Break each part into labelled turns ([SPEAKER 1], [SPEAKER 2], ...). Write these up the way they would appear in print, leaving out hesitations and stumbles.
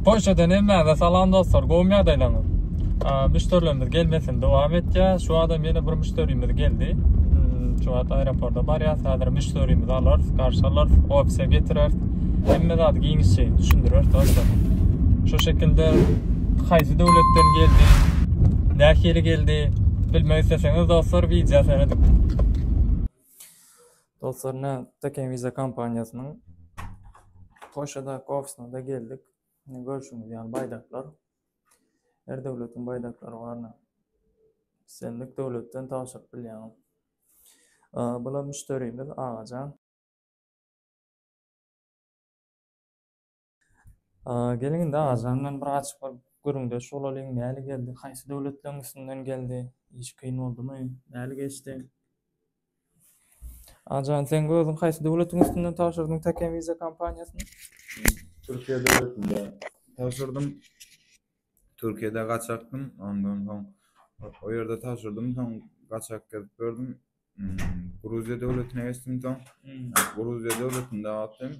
[SPEAKER 1] Polşadan emme salam dostlar, go'mya daylanım. Müşterilerimiz gelmesin devam etja. Şu adam yine bir müşterimiz geldi. Şu an aeroportda bar ya, sadece müşterimiz alır, karşılar, ofise getirir. Emme de giyiniş şeyini düşündürür dostlar. Şu şekilde qaysi devletten geldi, nähili geldi, bilmek isteseniz dostlar video seyredip. Dostlar, Taken Viza kampanyasının Polşa'da ofisine de geldik. Görüşümüz yani baydaklar. Her devletin baydakları var. Senlik devletten tavşak bilýän. Bular müşterimiz Ağacan. Gelin de Ağacan'dan bir açık bir görüngde şolalyň näli geldi, haýsy devletlerin üstünden geldi, hiç kıyın oldumy, näli geçdi. Ağacan, sen gözün haýsy devletin üstünden tavşardyň Taken Viza kampanyasyny?
[SPEAKER 2] Türkiye devletinde taşırdım. Türkiye'de kaçaktım. Ondan sonra o yerde taşırdım. Sonra kaçak gelip gördüm. Gruzya devletine geçtim. Gruzya devletinde attım.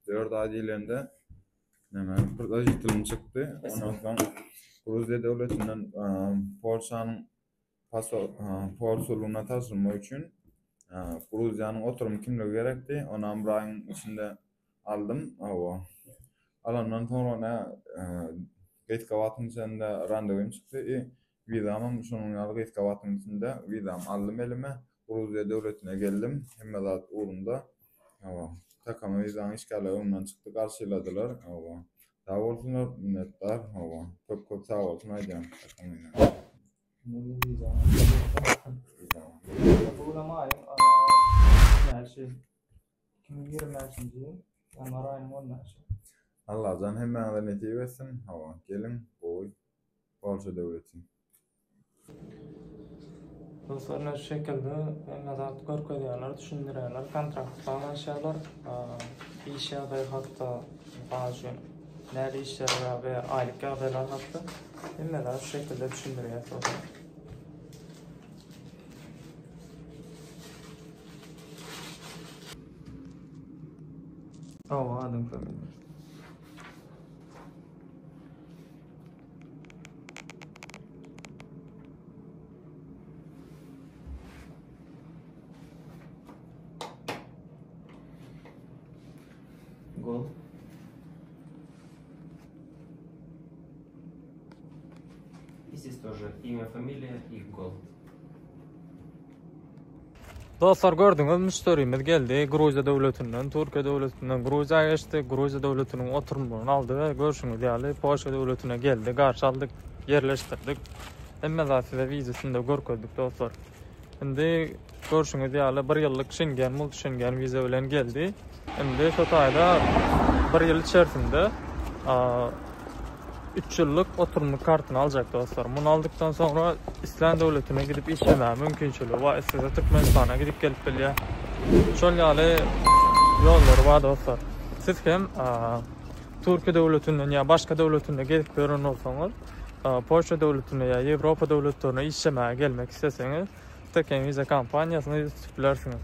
[SPEAKER 2] 4 adilerinde proje çıktı. Ondan sonra Gruzya devletinden Polşa'nın konsoluna taşınma için Gruzya'nın oturum kimliği gerekti. Onu ambrayın içinde aldım. Alandan sonra gayet kavatın içinde randevum çıktı. Vizamım şunun yalı gayet kavatın içinde vizam aldım elime. Gruzya devletine geldim. Hemmedat uğrunda. Takama vizam işgali ondan çıktı. Karşıladılar. Sağ olsunlar, minnettar. Çok sağ olsun. Haydi. Allah'tan hemen de netice versin. Gelin, boy, Polşa devleti.
[SPEAKER 1] Dostlar, şu şekilde nadat görkezýärler, düşündirýärler, kontrakt bağlanşýarlar, iş ýagdaýy hatda bazı näli işler we aýlyk ýagdaýlar hatda şu şekilde düşündirýär. Adam tabii. Gol.
[SPEAKER 3] Здесь тоже имя, фамилия и гол.
[SPEAKER 1] Dostlar, gördüňiz müşterimiz geldi. Gruzya devletinden, Türkiye devletinden Gruzya'ya geçti. Gruzya devletinin oturumlarını aldı ve görüşüňiz ýaly Polşa devletine geldi. Garşaldyk, yerleştirdik. Emme size vizasını da görkezdik dostlar. Şimdi görüşüňiz ýaly 1 ýyllyk Schengen, multi-Schengen viza bilen geldi. Şimdi şu taýda 1 ýyl içerisinde 3 ýyllyk oturumluk kartyny aljak dostlar. Bunu aldıktan sonra İslam devletine gidip işleme mümkinçiligi we size Türkmenistana gidip gelip bilýär. Şol ýaly ýollary bar dostlar. Siz hem Türkiye devletinden ya başka devletinde gelip gören olsaňyz, Polşa devletine ya Ýewropa devletlerine işleme gelmek isteseňiz, Taken Viza kampanyasyny ýüzüp bilersiňiz.